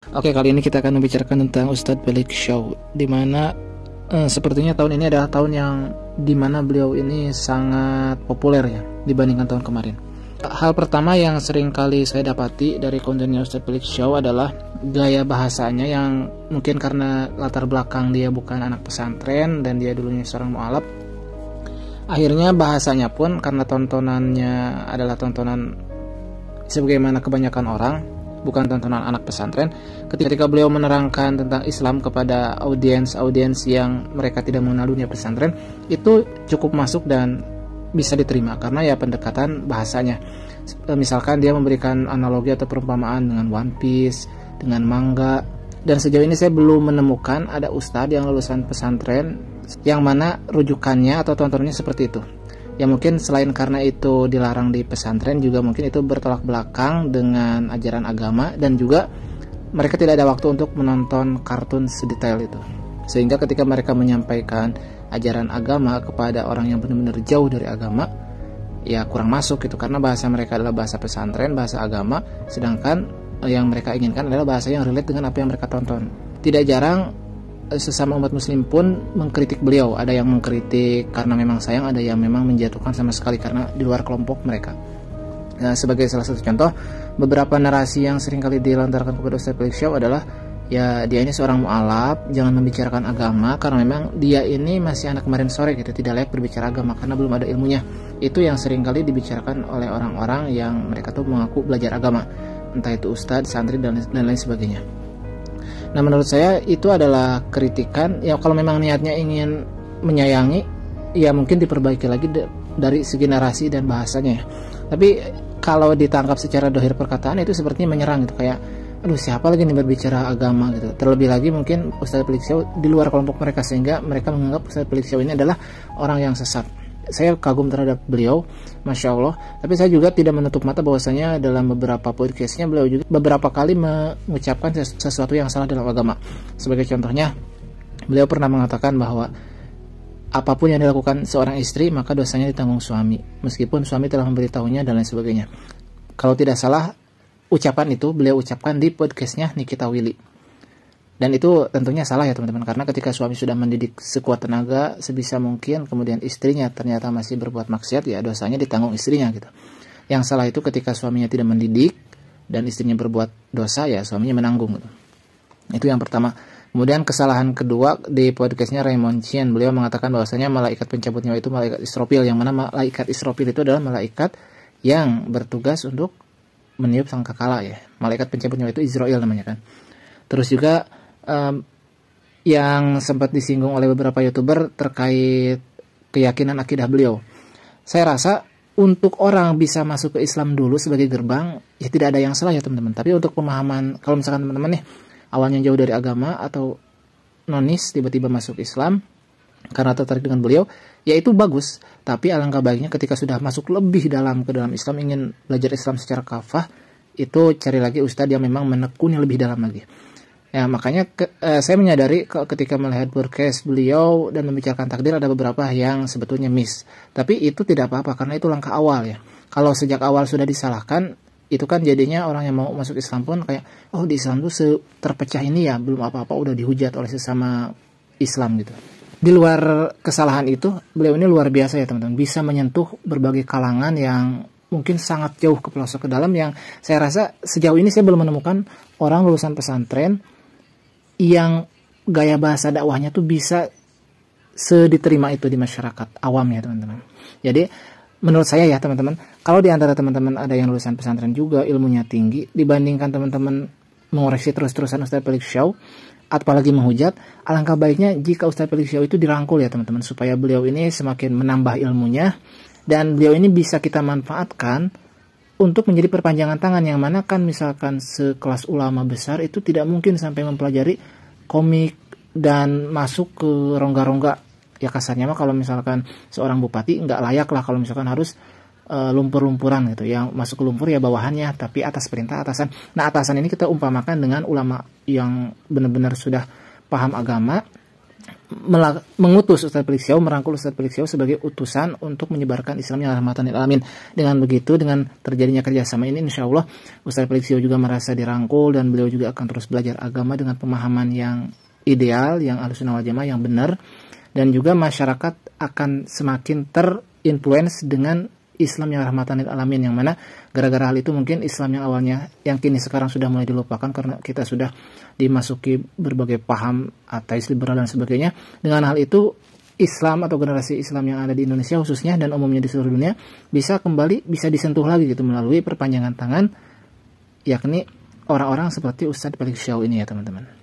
Oke, kali ini kita akan membicarakan tentang Ustadz Pelik Syau, di mana sepertinya tahun ini adalah tahun yang dimana beliau ini sangat populer ya dibandingkan tahun kemarin. Hal pertama yang sering kali saya dapati dari kontennya Ustadz Pelik Syau adalah gaya bahasanya yang mungkin karena latar belakang dia bukan anak pesantren dan dia dulunya seorang mualaf. Akhirnya bahasanya pun karena tontonannya adalah tontonan sebagaimana kebanyakan orang, bukan tontonan anak pesantren. Ketika beliau menerangkan tentang Islam kepada audiens yang mereka tidak mengenal dunia pesantren, itu cukup masuk dan bisa diterima karena ya pendekatan bahasanya. Misalkan dia memberikan analogi atau perumpamaan dengan One Piece, dengan manga, dan sejauh ini saya belum menemukan ada ustadz yang lulusan pesantren yang mana rujukannya atau tontonannya seperti itu. Ya mungkin selain karena itu dilarang di pesantren, juga mungkin itu bertolak belakang dengan ajaran agama, dan juga mereka tidak ada waktu untuk menonton kartun sedetail itu. Sehingga ketika mereka menyampaikan ajaran agama kepada orang yang benar-benar jauh dari agama, ya kurang masuk gitu, karena bahasa mereka adalah bahasa pesantren, bahasa agama, sedangkan yang mereka inginkan adalah bahasa yang relate dengan apa yang mereka tonton. Tidak jarang sesama umat muslim pun mengkritik beliau. Ada yang mengkritik karena memang sayang, ada yang memang menjatuhkan sama sekali karena di luar kelompok mereka. Nah, sebagai salah satu contoh, beberapa narasi yang seringkali dilontarkan kepada Ustadz Pelik Syau adalah ya dia ini seorang mu'alaf, jangan membicarakan agama karena memang dia ini masih anak kemarin sore gitu, tidak layak berbicara agama karena belum ada ilmunya. Itu yang seringkali dibicarakan oleh orang-orang yang mereka tuh mengaku belajar agama, entah itu ustadz, santri, dan lain sebagainya. Nah, menurut saya itu adalah kritikan ya, kalau memang niatnya ingin menyayangi ya mungkin diperbaiki lagi dari segi narasi dan bahasanya ya. Tapi kalau ditangkap secara dohir perkataan itu sepertinya menyerang gitu, kayak aduh siapa lagi nih berbicara agama gitu. Terlebih lagi mungkin Ustadz Pelik Syau di luar kelompok mereka, sehingga mereka menganggap Ustadz Pelik Syau ini adalah orang yang sesat. Saya kagum terhadap beliau, Masya Allah. Tapi saya juga tidak menutup mata bahwasanya dalam beberapa podcastnya beliau juga beberapa kali mengucapkan sesuatu yang salah dalam agama. Sebagai contohnya, beliau pernah mengatakan bahwa apapun yang dilakukan seorang istri maka dosanya ditanggung suami, meskipun suami telah memberitahunya dan lain sebagainya. Kalau tidak salah, ucapan itu beliau ucapkan di podcastnya Nikita Willy. Dan itu tentunya salah ya teman-teman, karena ketika suami sudah mendidik sekuat tenaga sebisa mungkin, kemudian istrinya ternyata masih berbuat maksiat, ya dosanya ditanggung istrinya gitu. Yang salah itu ketika suaminya tidak mendidik dan istrinya berbuat dosa, ya suaminya menanggung gitu. Itu yang pertama. Kemudian kesalahan kedua di podcastnya Raymond Chien, beliau mengatakan bahwasanya malaikat pencabut nyawa itu malaikat Israfil, yang mana malaikat Israfil itu adalah malaikat yang bertugas untuk meniup sangkakala ya. Malaikat pencabut nyawa itu Israel namanya kan. Terus juga yang sempat disinggung oleh beberapa YouTuber terkait keyakinan akidah beliau. Saya rasa untuk orang bisa masuk ke Islam dulu sebagai gerbang, ya tidak ada yang salah ya teman-teman. Tapi untuk pemahaman, kalau misalkan teman-teman nih awalnya jauh dari agama atau nonis tiba-tiba masuk Islam karena tertarik dengan beliau, ya itu bagus. Tapi alangkah baiknya ketika sudah masuk lebih dalam ke dalam Islam, ingin belajar Islam secara kafah, itu cari lagi ustadz yang memang menekuni lebih dalam lagi. Ya makanya saya menyadari ketika melihat podcast beliau dan membicarakan takdir ada beberapa yang sebetulnya miss. Tapi itu tidak apa-apa karena itu langkah awal ya. Kalau sejak awal sudah disalahkan, itu kan jadinya orang yang mau masuk Islam pun kayak, oh di Islam tuh terpecah ini ya, belum apa-apa udah dihujat oleh sesama Islam gitu. Di luar kesalahan itu, beliau ini luar biasa ya teman-teman, bisa menyentuh berbagai kalangan yang mungkin sangat jauh ke pelosok ke dalam, yang saya rasa sejauh ini saya belum menemukan orang lulusan pesantren yang gaya bahasa dakwahnya tuh bisa sediterima itu di masyarakat awam ya teman-teman. Jadi menurut saya ya teman-teman, kalau di antara teman-teman ada yang lulusan pesantren juga ilmunya tinggi, dibandingkan teman-teman mengoreksi terus-terusan Ustadz Pelik Syau, apalagi menghujat, alangkah baiknya jika Ustadz Pelik Syau itu dirangkul ya teman-teman, supaya beliau ini semakin menambah ilmunya, dan beliau ini bisa kita manfaatkan untuk menjadi perpanjangan tangan, yang mana kan misalkan sekelas ulama besar itu tidak mungkin sampai mempelajari komik dan masuk ke rongga-rongga. Ya kasarnya mah kalau misalkan seorang bupati nggak layak lah kalau misalkan harus lumpur-lumpuran gitu. Yang masuk ke lumpur ya bawahannya, tapi atas perintah atasan. Nah atasan ini kita umpamakan dengan ulama yang benar-benar sudah paham agama, mengutus Ustadz Felix Xiao, merangkul Ustadz Felix Xiao sebagai utusan untuk menyebarkan Islam yang rahmatan lil alamin. Dengan begitu, dengan terjadinya kerjasama ini, insya Allah Ustadz Felix Xiao juga merasa dirangkul dan beliau juga akan terus belajar agama dengan pemahaman yang ideal, yang Ahlussunnah wal Jamaah, yang benar, dan juga masyarakat akan semakin terinfluence dengan Islam yang rahmatan lil alamin, yang mana gara-gara hal itu mungkin Islam yang awalnya, yang kini sekarang sudah mulai dilupakan karena kita sudah dimasuki berbagai paham ateis, liberal dan sebagainya. Dengan hal itu Islam atau generasi Islam yang ada di Indonesia khususnya dan umumnya di seluruh dunia bisa kembali, bisa disentuh lagi gitu melalui perpanjangan tangan, yakni orang-orang seperti Ustadz Felix Xiao ini ya teman-teman.